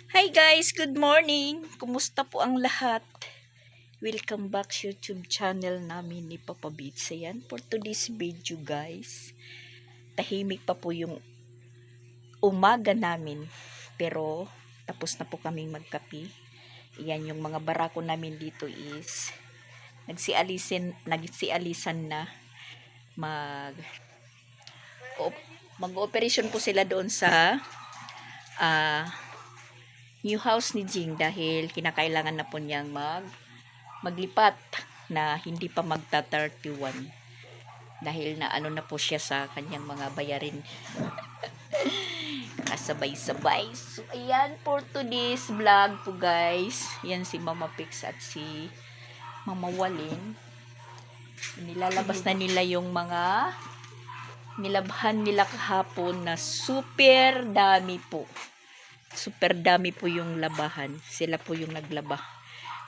Hi guys, good morning. Kumusta po ang lahat? Welcome back sa YouTube channel namin ni Papa Beats. Ayan, for today's video guys, tahimik pa po yung umaga namin. Pero tapos na po kaming magkape. Ayan, yung mga barako namin dito is nagsialisan na mag-operation po sila doon sa new house ni Jing dahil kinakailangan na po niyang maglipat na hindi pa magta 31 dahil na ano na po siya sa kanyang mga bayarin. Kasabay-sabay. So ayan for today's vlog po guys. Yan si Mama Pix at si Mama Walin. Nilalabas na nila yung mga nilabhan nila kahapon na super dami po. Super dami po yung labahan. Sila po yung naglaba.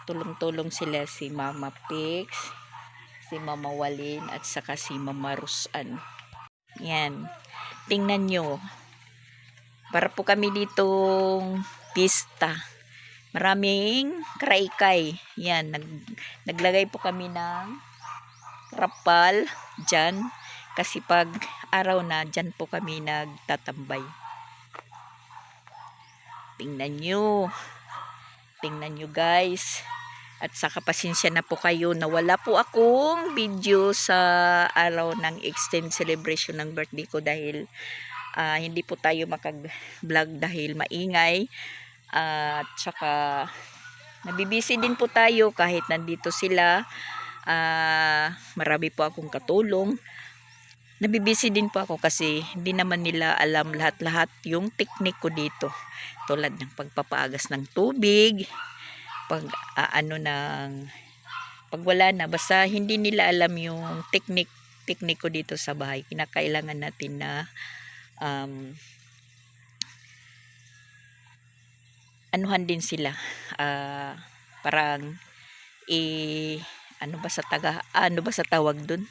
Tulong-tulong sila si Mama Pix, si Mama Walin, at saka si Mama Rusan. Yan. Tingnan nyo. Para po kami ditong pista. Maraming karaykay. Yan. Naglagay po kami ng rapal dyan. Kasi pag araw na, dyan po kami nagtatambay. Tingnan nyo. Tingnan nyo guys. At saka pasensya na po kayo na wala po akong video sa araw ng extended celebration ng birthday ko dahil hindi po tayo makag-vlog dahil maingay. At saka nabibisi din po tayo kahit nandito sila. Marami po akong katulong. Nabibisi din po ako kasi hindi naman nila alam lahat-lahat yung teknik ko dito. Tulad ng pagpapaagas ng tubig, pag wala na, basta hindi nila alam yung teknik ko dito sa bahay. Kinakailangan natin na anuhan din sila. Parang ano ba sa tawag dun?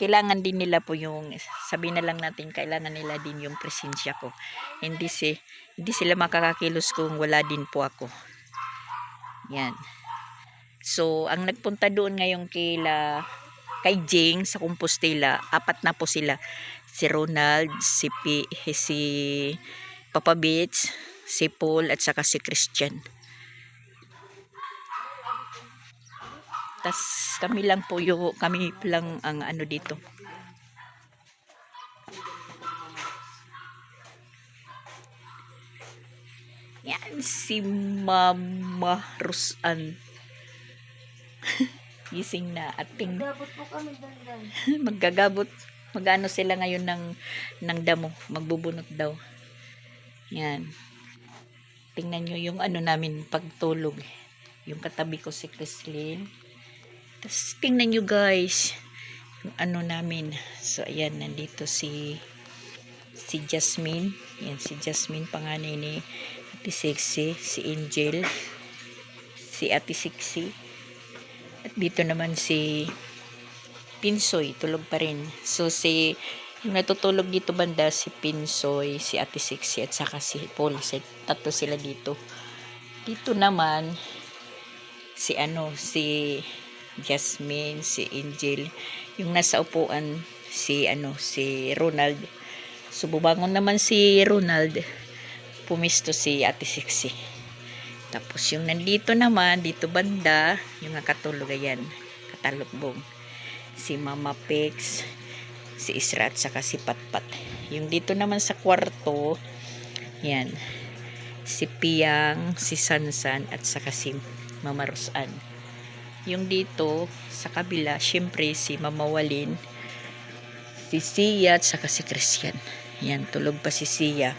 Kailangan din nila po yung, sabihin na lang natin, kailangan nila din yung presensya ko. Hindi sila makakakilos kung wala din po ako. Yan. So, ang nagpunta doon ngayon kay Jing sa Compostela, 4 na po sila. Si Ronald, si Papa Beats, si Paul, at saka si Christian. Tas kami lang ang ano dito. Yan si Mama Rusan. Gising na at Maggabot po kami dandan. Maggagabot. Magano sila ngayon ng damo. Magbubunot daw. Yan. Tingnan nyo yung ano namin pagtulog. Yung katabi ko si Chrislyn. Tapos tingnan nyo guys. Yung ano namin. So ayan, nandito si Jasmine. Yan si Jasmine, panganay ni Ate Sexy. Si Angel. Si Ate Sexy. At dito naman si Pinsoy, tulog pa rin. So yung natutulog dito banda si Pinsoy, si Ate Sexy, at saka si Paul. Tatlo sila dito. Dito naman si Jasmine, si Angel. Yung nasa upuan si Ronald. So bubangon naman si Ronald. Pumisto si Ate Sexy. Tapos yung nandito naman, dito banda, yung nakatulog ayan, katalukbong. Si Mama Pix, si Isra, at saka si Patpat. Yung dito naman sa kwarto, yan, si Piang, si Sansan, at saka si Mama Rosan. Yung dito, sa kabila, syempre si Mama Walin, si Sia, at saka si Christian. Yan, tulog pa si Sia.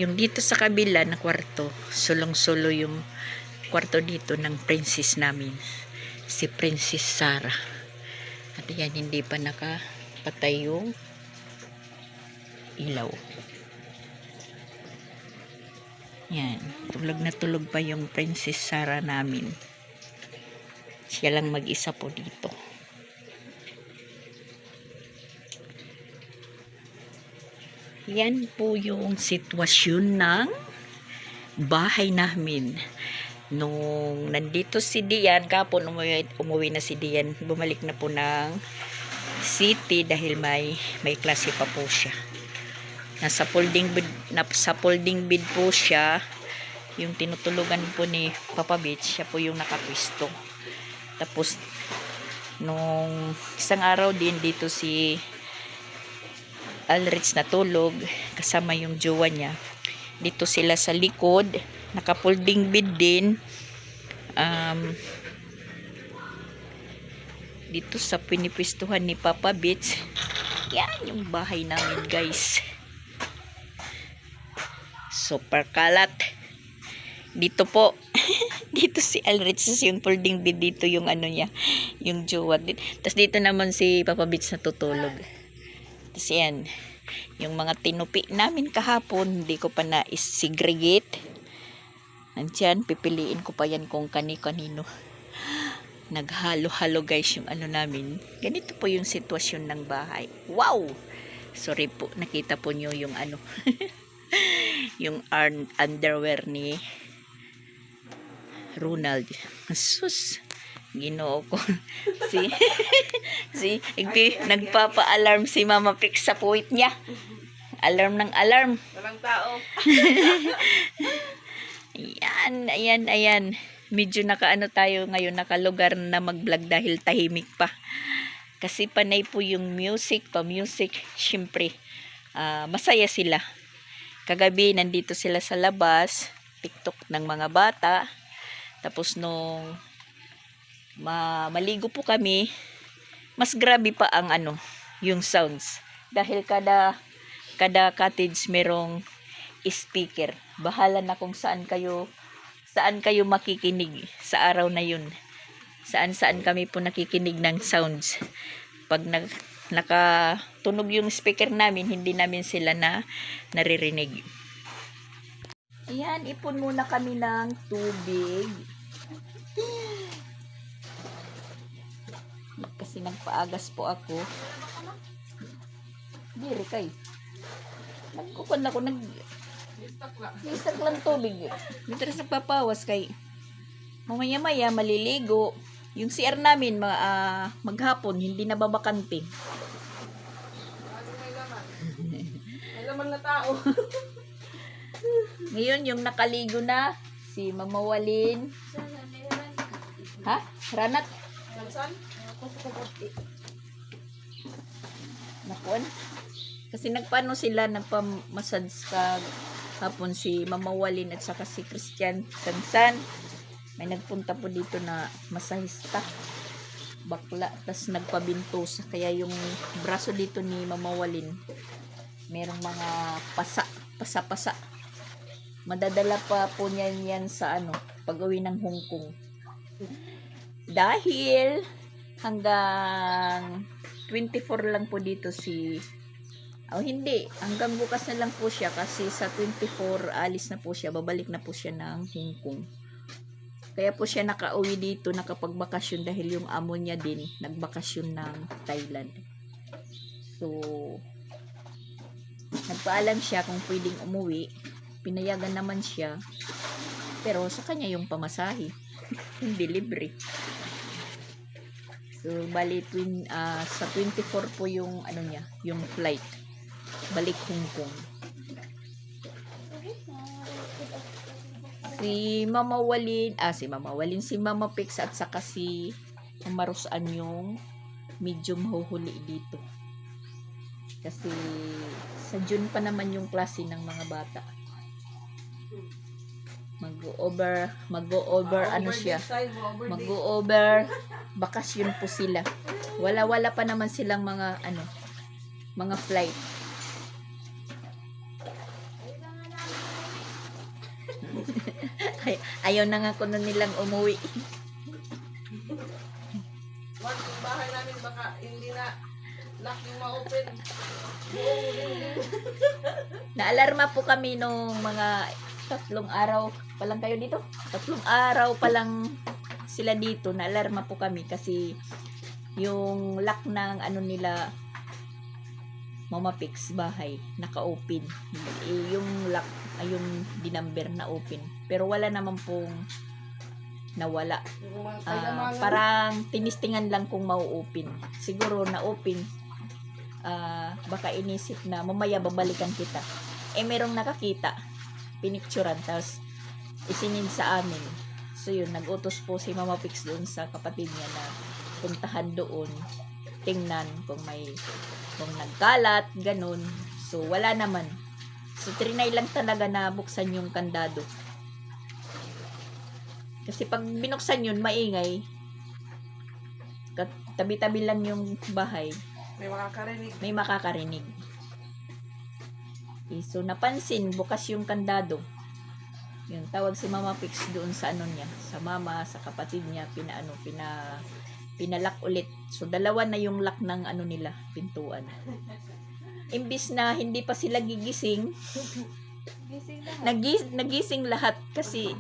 Yung dito sa kabila na kwarto, sulong-sulo yung kwarto dito ng princess namin, si Princess Sarah. At yan, hindi pa nakapatay yung ilaw. Yan, tulog na tulog pa yung Princess Sarah namin. Siya lang mag-isa po dito. Yan po yung sitwasyon ng bahay namin. Nung nandito si Dian, kapon umuwi na si Dian, bumalik na po ng city dahil may klase pa po siya. Nasa folding bed po siya. Yung tinutulugan po ni Papa Beach, siya po yung nakapwisto. Tapos nung isang araw din dito si Alrich natulog kasama yung jowa niya. Dito sila sa likod, naka-folding bed din. Dito sa pinipwistuhan ni Papa Beach. Yan yung bahay namin, guys. Super kalat. Dito po. Dito si Alrich yung folding bed, dito yung ano niya, yung jowa. Tapos dito naman si Papa Beach natutulog. Tapos yan, yung mga tinupi namin kahapon, hindi ko pa na-segregate. Nandiyan, pipiliin ko pa yan kung kani-kanino. Naghalo-halo guys yung ano namin. Ganito po yung sitwasyon ng bahay. Wow! Sorry po, nakita po nyo yung ano, yung underwear ni Ronald. Sus, Ginoo ko. si nagpapa-alarm si Mama Pix sa puwit niya. Alarm ng alarm. Walang tao. Ayan. Medyo nakaano tayo ngayon, nakalugar na mag-vlog dahil tahimik pa. Kasi panay po yung music, syempre. Masaya sila. Kagabi, nandito sila sa labas, TikTok ng mga bata. Tapos nung maligo po kami, mas grabe pa ang ano, yung sounds. Dahil kada cottage merong speaker. Bahala na kung saan kayo makikinig sa araw na yun. Saan kami po nakikinig ng sounds. Pag nakatunog yung speaker namin, hindi namin sila naririnig. Ayan, ipon muna kami ng tubig. Kasi nagpaagas po ako. Diri kay. Nagkukuan ako, istak lang tubig. Dito na sa papawas kay mamaya-maya maliligo. Yung CR namin maghapon, hindi na babakante. May laman na tao. Ngayon, yung nakaligo na, si Mama Walin. Ha? Ranat? Saan? Nakuan? Kasi nagpano sila, nagpamassage ka hapon si Mama Walin at saka si Christian Sansan. May nagpunta po dito na masahista. Bakla. Tas nagpabintos. Kaya yung braso dito ni Mama Walin, merong mga pasa. Madadala pa po niya yan sa pag-uwi ng Hong Kong. Dahil hanggang 24 lang po dito hindi, hanggang bukas na lang po siya kasi sa 24 alis na po siya, babalik na po siya ng Hong Kong. Kaya po siya nakauwi dito, nakapagbakasyon dahil yung amo niya din nagbakasyon ng Thailand. So nagpaalam siya kung pwedeng umuwi. Pinayagan naman siya. Pero sa kanya yung pamasahe. Hindi libre. So, bali sa 24 po yung niya, yung flight. Balik Hong Kong. Si Mama Pix at saka si Mama Rosan yung medyo mahuhuli dito. Kasi sa June pa naman yung klase ng mga bata. Mag-over bakasyon po sila. Wala pa naman silang mga flight. Ayaw na nga kuno nilang umuwi. Yung bahay namin baka hindi na lock yung ma-open. Naalarma po kami nung mga 3 araw pa lang kayo dito. 3 araw pa lang sila dito. Naalarma po kami kasi yung lock ng nila, Mama Pix bahay, naka-open. Yung lock, ay yung dinumber na open. Pero wala naman pong nawala. Yung mga Ah, kayamanan. parang tinistingan lang kung mau-open. Siguro na open. Baka inisip na mamaya babalikan kita. Merong nakakita. Pinicturan. Tapos isinin sa amin. So yun, nag-utos po si Mama Pix doon sa kapatid niya na puntahan doon. Tingnan kung nagkalat, ganun. So, wala naman. So, trinay lang talaga na buksan yung kandado. Kasi pag binuksan yun, maingay. Tabi-tabi lang yung bahay. May makakarinig. May makakarinig. So, napansin, bukas yung kandado. Yun, tawag si Mama Pix doon sa ano niya. Sa mama, sa kapatid niya, pinalak ulit. So, dalawa na yung lock ng ano nila, pintuan. Imbis na hindi pa sila gigising, nagising lahat kasi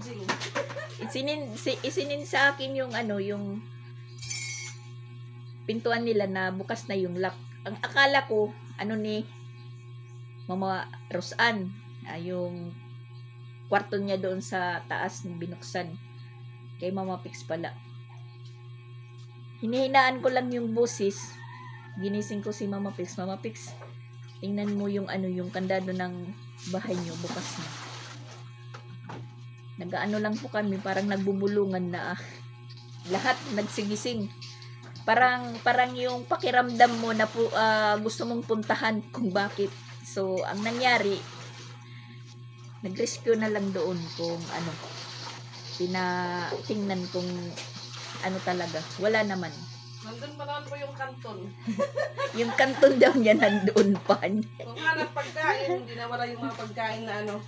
isinin sa akin yung ano, yung pintuan nila na bukas na yung lock. Ang akala ko, ano ni Mama Rosan, yung kwarto niya doon sa taas binuksan. Kay Mama Pix pala. Hinihinaan ko lang yung boses. Ginising ko si Mama Pix. Mama Pix, tingnan mo yung ano, yung kandado ng bahay nyo bukas na. Nag-ano lang po kami, parang nagbubulungan na lahat nagsigising. Parang yung pakiramdam mo na po, gusto mong puntahan kung bakit. So, ang nangyari, nag-rescue na lang doon kung ano, tingnan kung ano talaga. Wala naman. Nandun pa naman po yung kanton. Yung kanton daw niya nandoon pa. Kung hanap pagkain, hindi na wala yung mga pagkain na ano.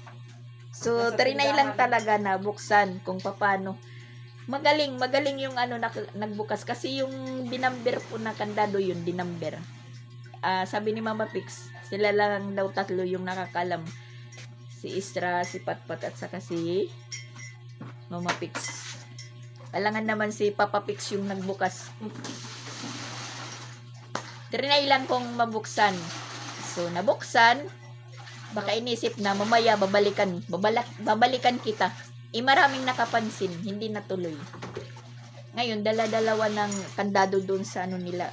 So, trinay lang talaga na buksan kung paano. Magaling yung ano nagbukas. Kasi yung dinumber po na kandado yun, dinumber. Sabi ni Mama Pix, sila lang daw tatlo yung nakakalam. Si Istra, si Patpat, at saka si Mama Pix. Kailangan naman si Papa Pix yung nagbukas. Trinay lang kung mabuksan. So, nabuksan. Baka inisip na mamaya babalikan kita. Maraming nakapansin. Hindi natuloy. Ngayon, dala-dalawa ng kandado doon sa ano nila.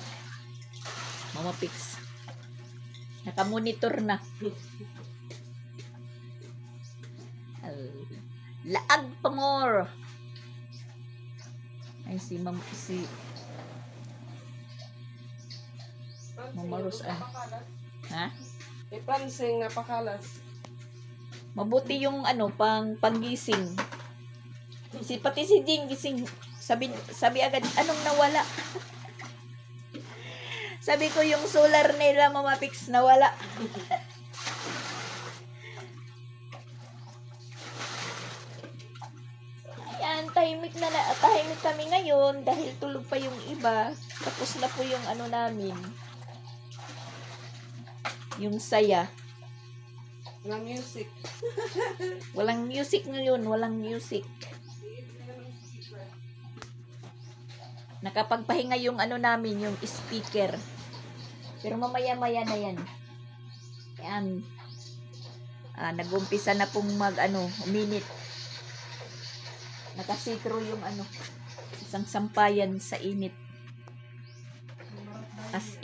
Mama Pix. Nakamonitor na. Laag pa more. Ay, si Mama Rosan. Ha? May pransing napakalas. Mabuti yung ano, panggising. Pati si Jing gising. Sabi agad, anong nawala? Sabi ko yung solar nila, Mama Pix, nawala. Ayan, tahimik kami ngayon dahil tulog pa yung iba. Tapos na po yung ano namin. Yung saya. Na music. Walang music ngayon, walang music. Nakapagpahinga yung ano namin, yung speaker. Pero mamaya-maya na yan. Ayan. Nag-umpisa na pong uminit. Nakasikro yung isang sampayan sa init. As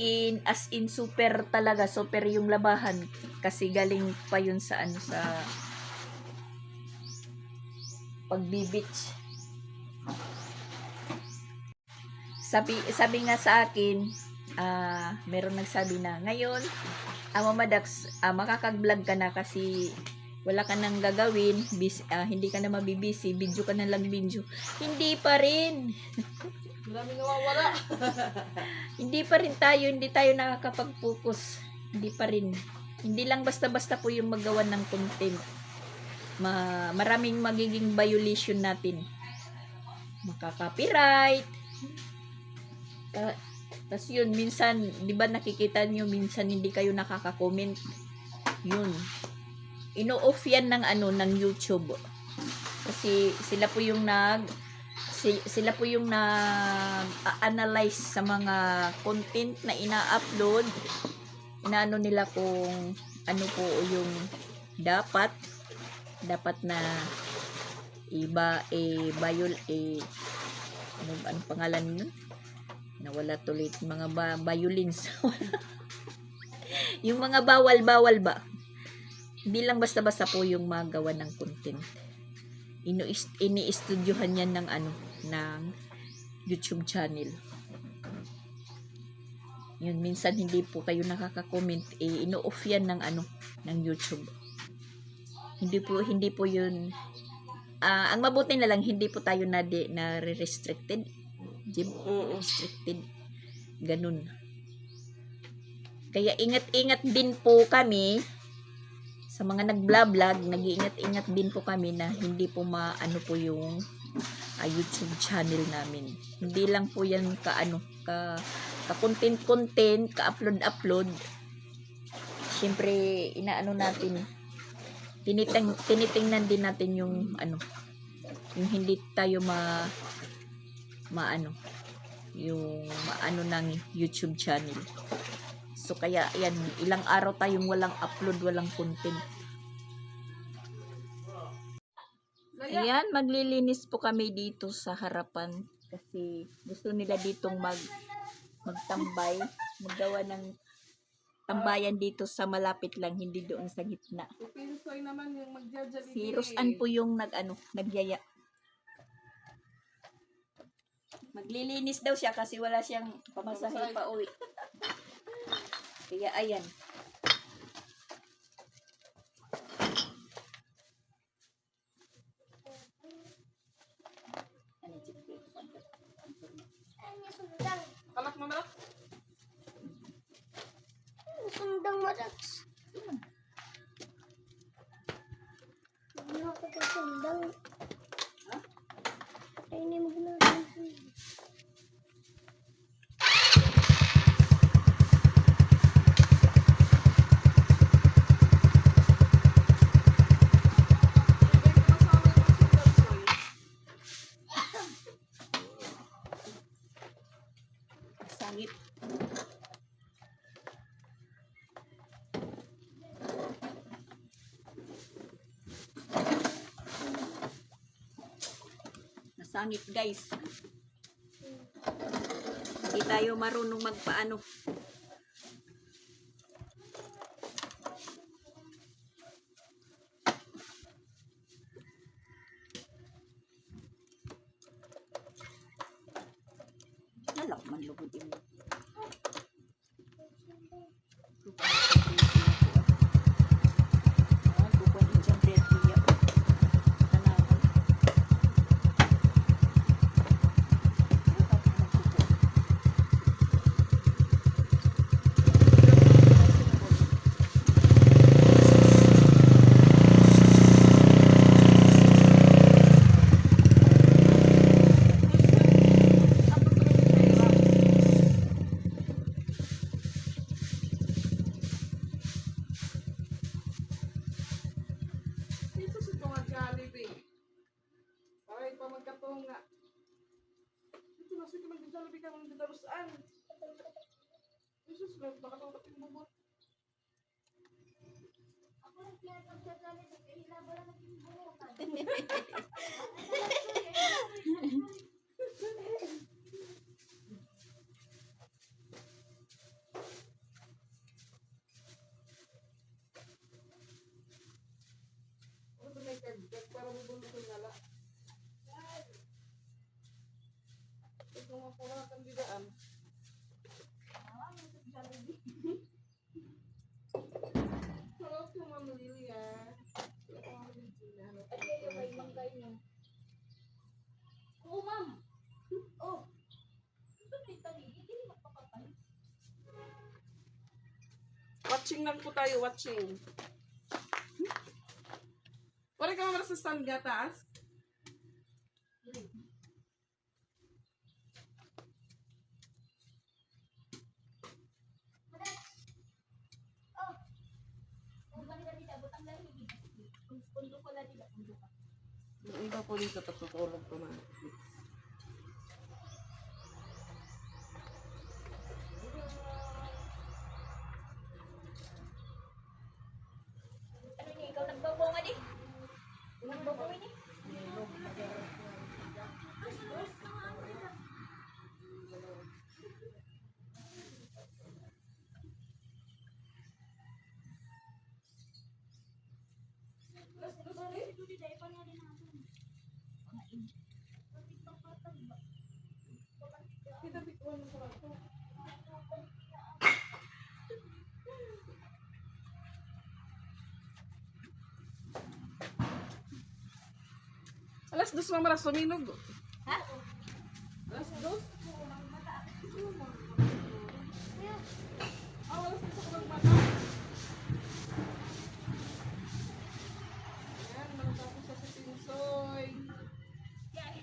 in super talaga, super yung labahan. Kasi galing pa yun sa sa pagbibitch. Sabi nga sa akin, meron nagsabi na, ngayon, Mama Dax, makakag-vlog ka na kasi wala ka nang gagawin, hindi ka na mabibisi, video ka na lang video. Hindi pa rin. Marami nawawala. Hindi pa rin tayo, hindi tayo nakakapag-focus. Hindi pa rin. Hindi lang basta-basta po yung magawa ng content. Maraming magiging violation natin. Makaka-copyright. Tapos yun, minsan, di ba nakikita nyo, minsan hindi kayo nakaka-comment. Yun. Ino-off yan ng ng YouTube. Kasi sila po yung nag-analyze sa mga content na ina-upload. inaano nila kung ano po yung dapat na iba ano pangalan nun? Nawala tuloy mga violins. Yung mga bawal ba? Hindi lang basta-basta po yung magawa ng content. Ini-estudyohan yan ng YouTube channel. Yun, minsan hindi po kayo nakaka-comment, ino-off yan ng YouTube. Hindi po yun. Ang mabuti na lang, hindi po tayo na restricted. Restricted. Ganun. Kaya ingat-ingat din po kami sa mga nag-vlog, nag-iingat-ingat din po kami na hindi po maano po yung YouTube channel namin. Hindi lang po yan ka-content, ka-upload. Siyempre, inaano natin, tinitingnan din natin yung yung hindi tayo ng YouTube channel. So kaya yan, ilang araw tayong walang upload, walang content. Ayan, maglilinis po kami dito sa harapan kasi gusto nila ditong magtambay, maggawa ng tambayan dito sa malapit lang, hindi doon sa gitna. Si Pinsoy naman yung magja-jollibee. Si Rosan po yung nagyaya. Maglilinis daw siya kasi wala siyang pamasahe pa uwi. Kaya ayan. Kalak mo malak? Sundang marak. Ano ako sa sundang? Ha? Ay, hindi mo ginagawa. Sangit. Nasangit guys. Hindi tayo marunong magpaano. Lalak man lugod yun. Jesus, ito nga Jollibee. Para pa magkatunga. Ito na sige mag-Jollibee ka ng dalusan. Jesus, baka ito kating bubot. Ako lang pinapagsasalit at ilaba lang ang burukan. Ano ito may kagdag para bubulot yung nala. Ito nga pura na kandidaan. Hello to Ma'am Lilia. Oo, ma'am. Oh. Ito may taligi. Hindi magpapatay. Watching lang po tayo, watching. Wala ka mamara sa stand gatas? Oh. Kung bali-bali na, butang lahi. Pundo ko lang nila. Pundo ka. Yung iba po dito, tutulog ko na. Babawin eh. Kita tikuan mo sa ato. Alas dos mamaras suminog. Ha? Alas dos? Ah, alas dos ako magmata. Ayan, matapos sa si Pinsoy. Ayan,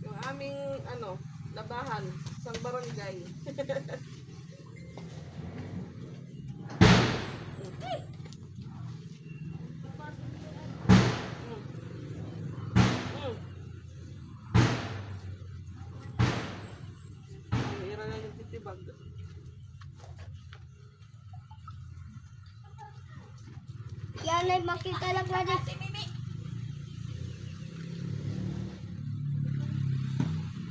yung aming, labahan, isang barangay. Hira na yung titibag. Yan ay makita lang natin. Si Mimi.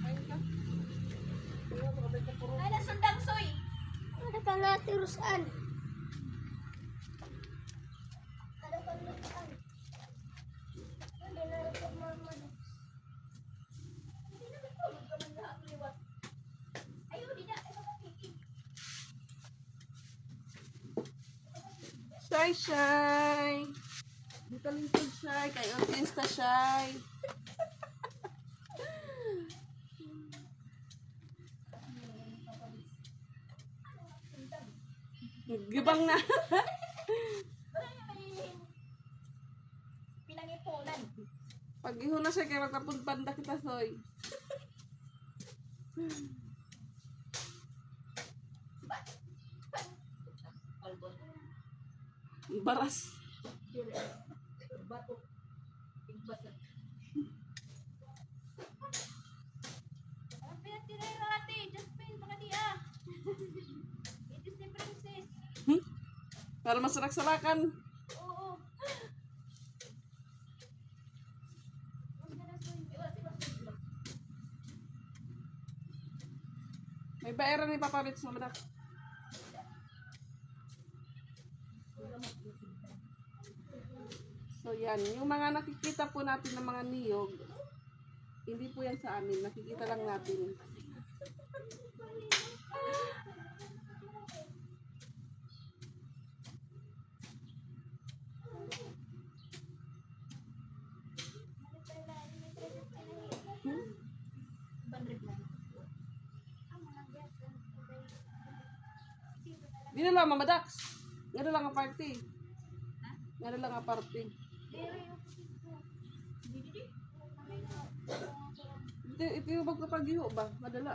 Kain ka. Tingnan mo, kabay ka puro. Ay, nasundang soy. Ano pa natin, Rusan? Ano pa Rusan? Hindi na ito mamado. Hindi na ito. Magkaman na ang liwat. Ayaw, di na. Ayaw, makikik. Shy, shy. Dito lingkod, shy. Kay Ortesta, shy. Gibang na. Wala niya may pinangipunan. Pag iho na siya, kaya magkapunpanda kita, soy. Baras. Bato. Tigbasan. Ang pinatiray rati. Jasmine, baka di ah. It is the princess. Para masarak-sarakan. Oo. Huwag na na soy. Iwas, iwas, iwas. May bayaran ni Papa Ritz na madak. So yan, yung mga nakikita po natin ng mga niyog, hindi po yan sa amin, nakikita lang natin. Di na lang, Mama Dax. Nga lang ang party. Nga lang ang party. Ito yung magpapagiho ba? Madala.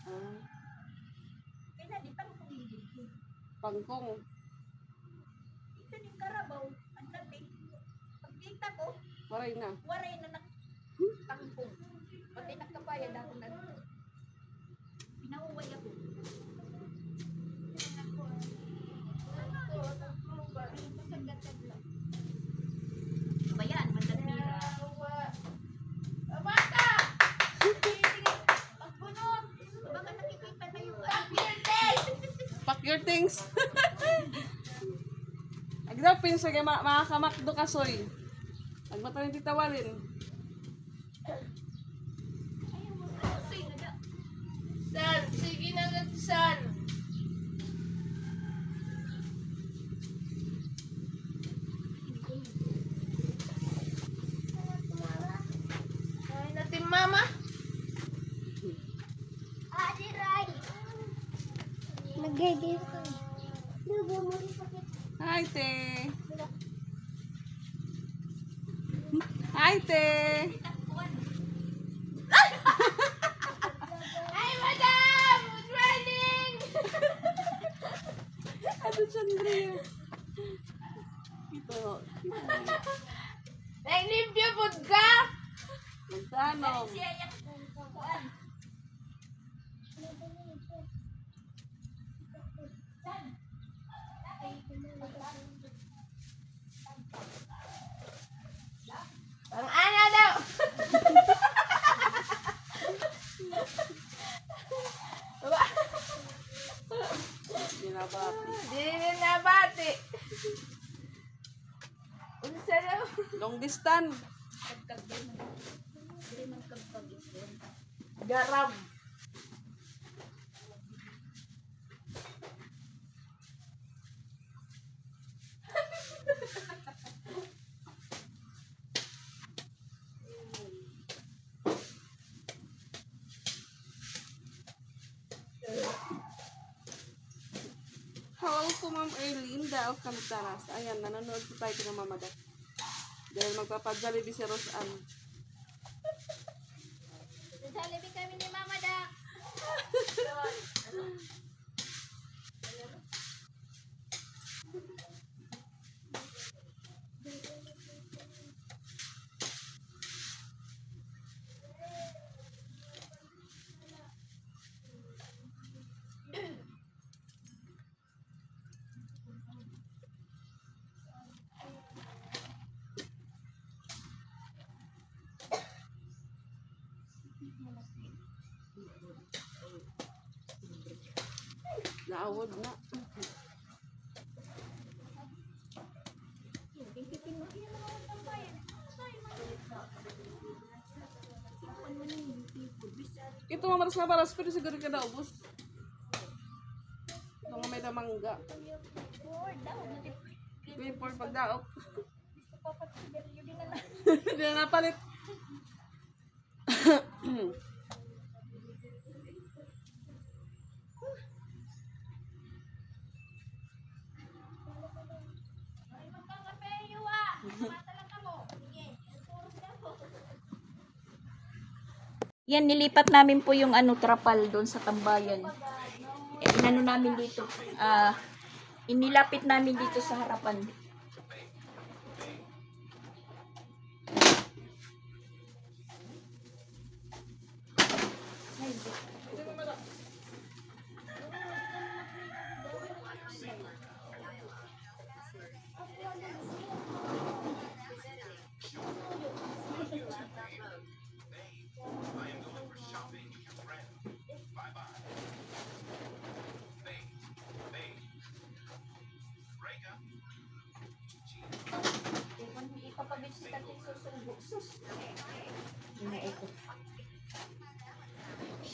Ah, pangkong. Ito ni Karabaw. Ang dati. Pagkita ko, Maray na. waray na nakatangkong. Pati nakapayad ako na. Pinauway ako. Bayan, mandamira. Bata! Pagbunot! Baka nakikita na yung Pack your things. Agdaw pinsa kay makakamakdo ka soy. Agmata ni titawalin. ayaw mo. Soy na da. San, sige na San. Ay natin mama. Adi Rai. Nagigil ko. Lubo mo rin sakit. Hi te. Hi te. Ay, madam! Good morning! Ano siya niya? Ito. Naglimpyo po ka! Magtanong. Siya yung kukuan. Di rin nabati. Unsa daw? Long distance. Garam. Hello po, Ma'am Erlene. Daog kami tanas. Ayan, nanonood po tayo kina Mama Dak. Dahil magpapag-Jollibee si Roseanne. Jollibee kami ni Mama Dak. Naawod na. Ito mamaras na paras, pero siguro ka na ubos. Ito nga may damangga. Report pagdaok. Hindi na napalit. Yan, nilipat namin po yung ano, trapal doon sa tambayan. Inano namin dito. Inilapit namin dito sa harapan.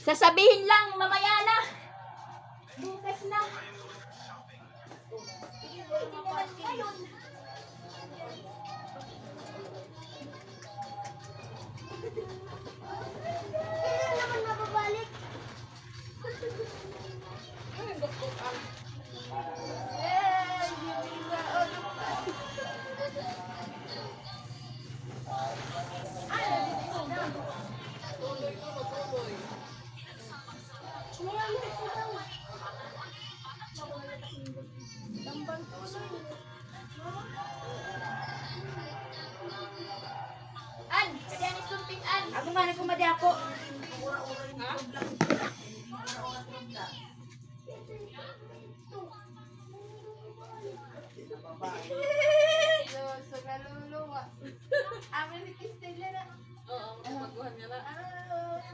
Sasabihin lang, mamaya na. Bukas na. Hindi naman ngayon. Kailan naman mababalik? An, kaya ni sumpit an. Ako nga na kumadi ako. So, naluluwa. Amin ni Kristela na. Oo, maguhan niya na.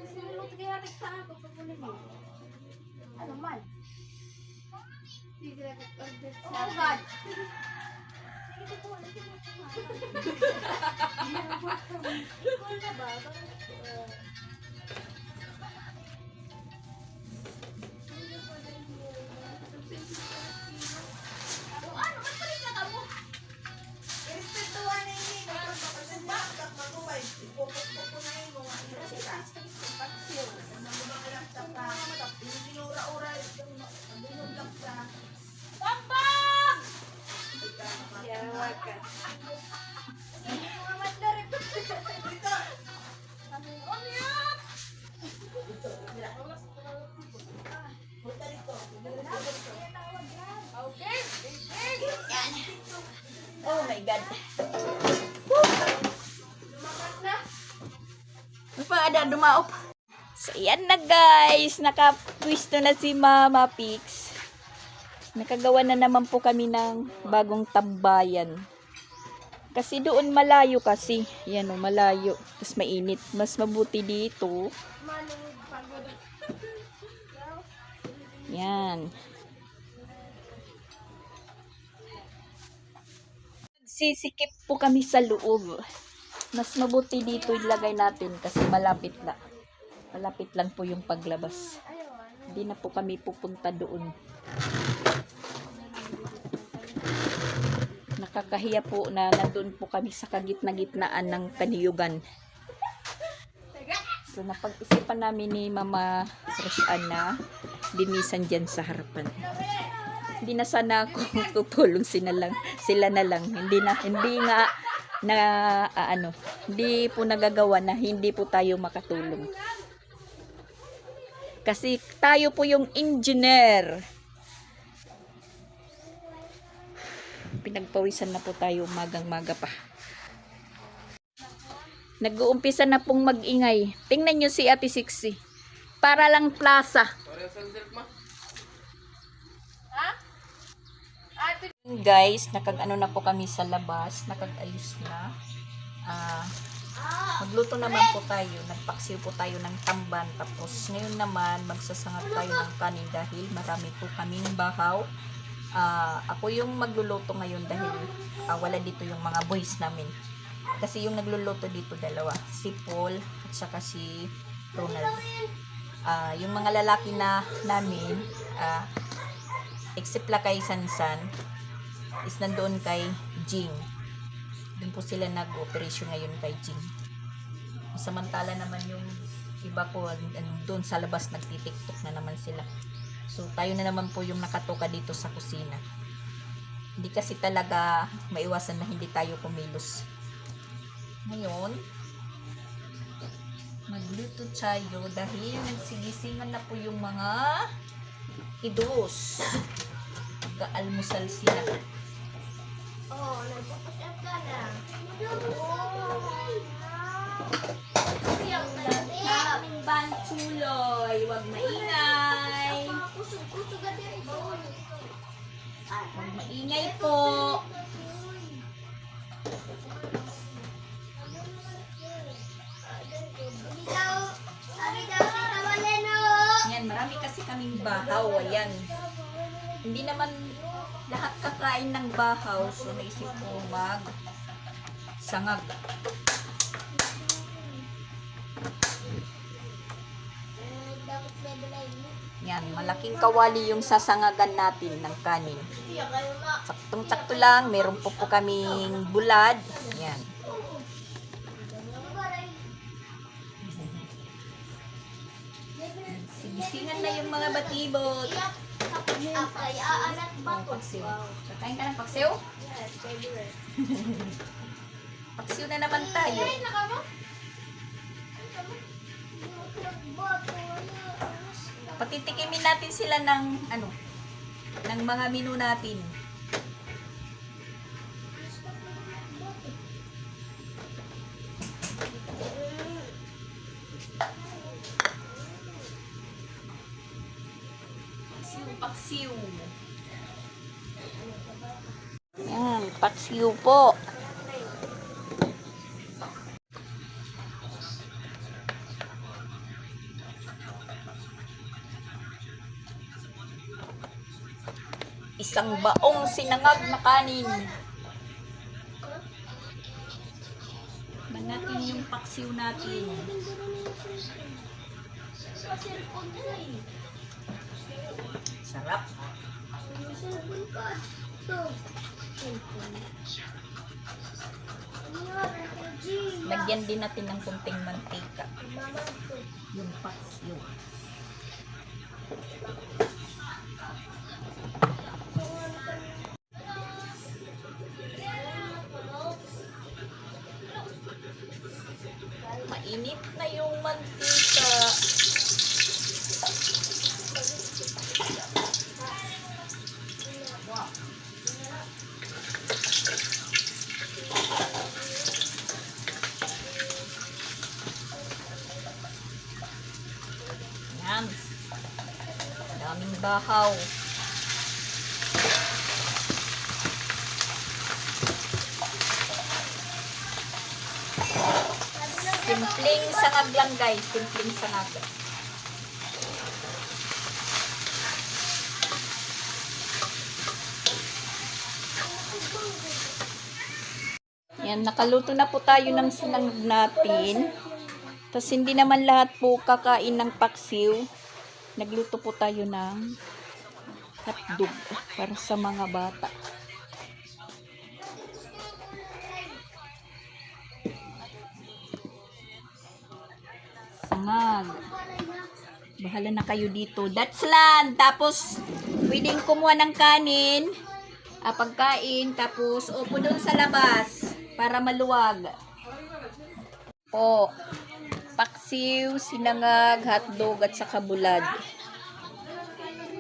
Sinulot kaya rekta ako pagkunin mo. Ano man? Sige, order Oh my God! Equal na ba? Ano? Ba't pa rin na ka mo? Bambang! Yawa ka. Mga mandarin. Ano yan? Okay, okay. Yan. Oh my God. Ano pa ada dumaop? So, yan na guys. Nakapwisto na si Mama Pix. Nakagawa na naman po kami ng bagong tambayan. Kasi doon malayo kasi. Yan o, malayo. Tapos mainit. Mas mabuti dito. Manong pagod. Yan. Magsisikip po kami sa loob. Mas mabuti dito ilagay natin kasi malapit lang. Malapit lang po yung paglabas. Hindi na po kami pupunta doon. Nakakahiya po na nandun po kami sa kagitna-gitnaan ng kaniyugan. So napag-isipan namin ni Mama Rosan na linisan dyan sa harapan. Hindi na sana ako tutulong sila na lang. Hindi nga na hindi po nagagawa na hindi po tayo makatulong. Kasi tayo po yung engineer. Pinagpawisan na po tayo magang-maga pa. Nag-uumpisa na pong mag-ingay. Tingnan nyo si Ate Sixi. Para lang plaza. Guys, nakag-ano na po kami sa labas. Nakag-ayos na. Magluto naman po tayo. Nagpaksiw po tayo ng tamban. Tapos ngayon naman magsasangat tayo ng kanin dahil marami po kaming bahaw. Ako yung magluluto ngayon dahil wala dito yung mga boys namin. Kasi yung nagluluto dito dalawa. Si Paul at saka si Ronald. Yung mga lalaki na namin, except la kay Sansan, is nandoon kay Jing. Doon po sila nag-operasyon ngayon kay Jing. Samantala naman yung iba ko doon sa labas nagtitiktok na naman sila. So tayo na naman po yung nakatoka dito sa kusina. Hindi kasi talaga maiwasan na hindi tayo kumilos. Ngayon, magluto tayo dahil nagsigisingan na po yung mga kiddos. Mag-almusal sila. Nagpapasap ka na. Kaming bantuloy, wag maingay. Wag maingay po. Yan, marami kasi kaming bahaw. Ayan. Hindi naman lahat kakain ng bahaw. So, naisip ko sangag. Yan, malaking kawali yung sasangagan natin ng kanin. Saktong-sakto lang, meron po kaming bulad. Yan. Sigisingan na yung mga batibot. Paksiw. Kakain ka ng paksiw? Paksiw na naman tayo. Patitikimin natin sila ng ng mga menu natin. Paksiw. Yan, paksiw po. Isang baong sinangag na kanin. Man natin yung paksiw natin. Sarap. Lagyan din natin ng kunting mantika. Yung paksiw. Mainit na yung mantika. Yan. Daming bahaw. Simpleng sangag lang guys. Simpleng sangag. Yan, nakaluto na po tayo ng sinangag natin. Tapos hindi naman lahat po kakain ng paksiw. Nagluto po tayo ng hotdog para sa mga bata. Sangag. Bahala na kayo dito. That's land. Tapos, pwedeng kumuha ng kanin, pagkain, tapos upo doon sa labas para maluwag. Po, paksiw, sinangag, hotdog, at saka bulad.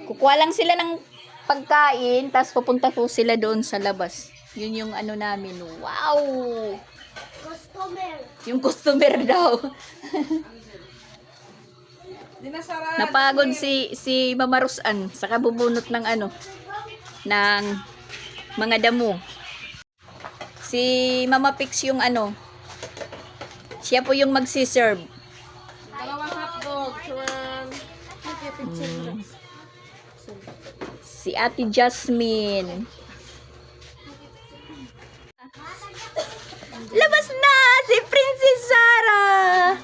Kukuha lang sila ng pagkain, tapos pupunta po sila doon sa labas. Yun yung ano namin. Wow! Customer. Yung customer daw. Dinasara. Napagod si Mama Rosan sa kabubunot ng ng mga damo. Si Mama Pix yung siya po yung magsiserve. Dalawang hotdog. Chuan. Si Ate Jasmine. Labas na si Princess Sarah.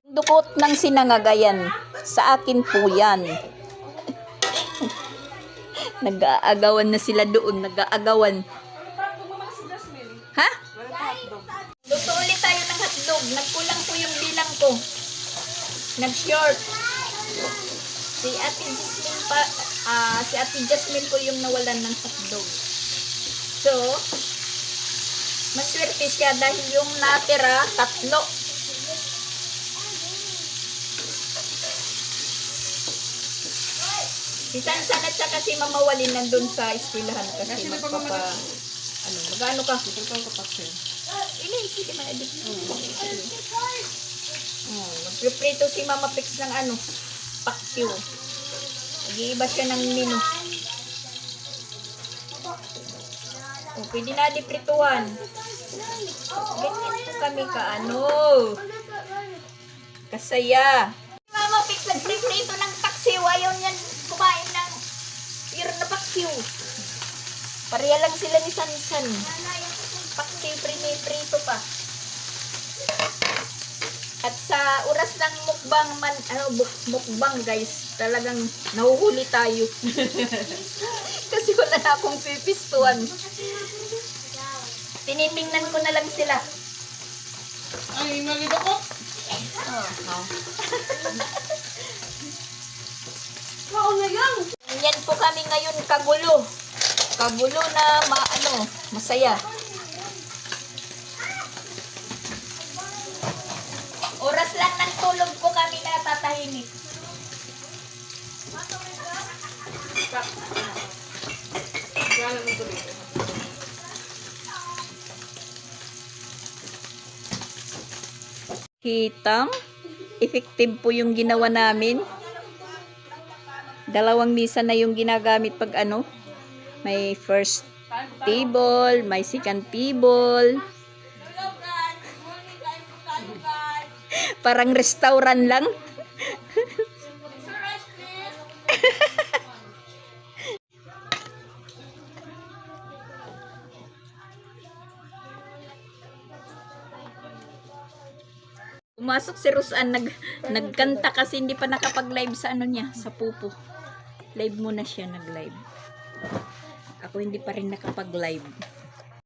Dukot ng sinangagayan. Sa akin po yan. Nag-aagawan na sila doon. Nag-aagawan. Ha? Luto ulit tayo ng hotdog. Nagkulang po yung bilang ko. Nag-short. Si Ate Jasmine po yung nawalan ng hotdog. So, maswerte siya dahil yung natira, 3. Si Sansan at saka si Mama Walin nandun sa eskwelahan kasi magano ka? Hindi man edit. Magpiprito si Mama Pix ng paksiw. Nag-iiba siya ng menu. Pwede na diprituhan. Ganyan po kami kasaya. Mama Pix nagpiprito ng paksiw. Ayaw niyan kumain ng pure na paksiw. Pareha lang sila ni Sansan. Paksiw prito pa. At sa oras ng mukbang guys, talagang nahuhuli tayo. Kasi wala na akong pipistuan. Tinitingnan ko na lang sila. Ay, nalito ko. Yan po kami ngayon kagulo. Kagulo na masaya. Oras lang ng tulog ko kami natatahimik. Hitang, effective po yung ginawa namin. 2 misa na yung ginagamit pag may first table, may second table. Parang restaurant lang. Pumasok si Rosan, nagkanta kasi hindi pa nakapag-live sa sa pupo. Live muna siya, nag-live. Ako hindi pa rin nakapag-live.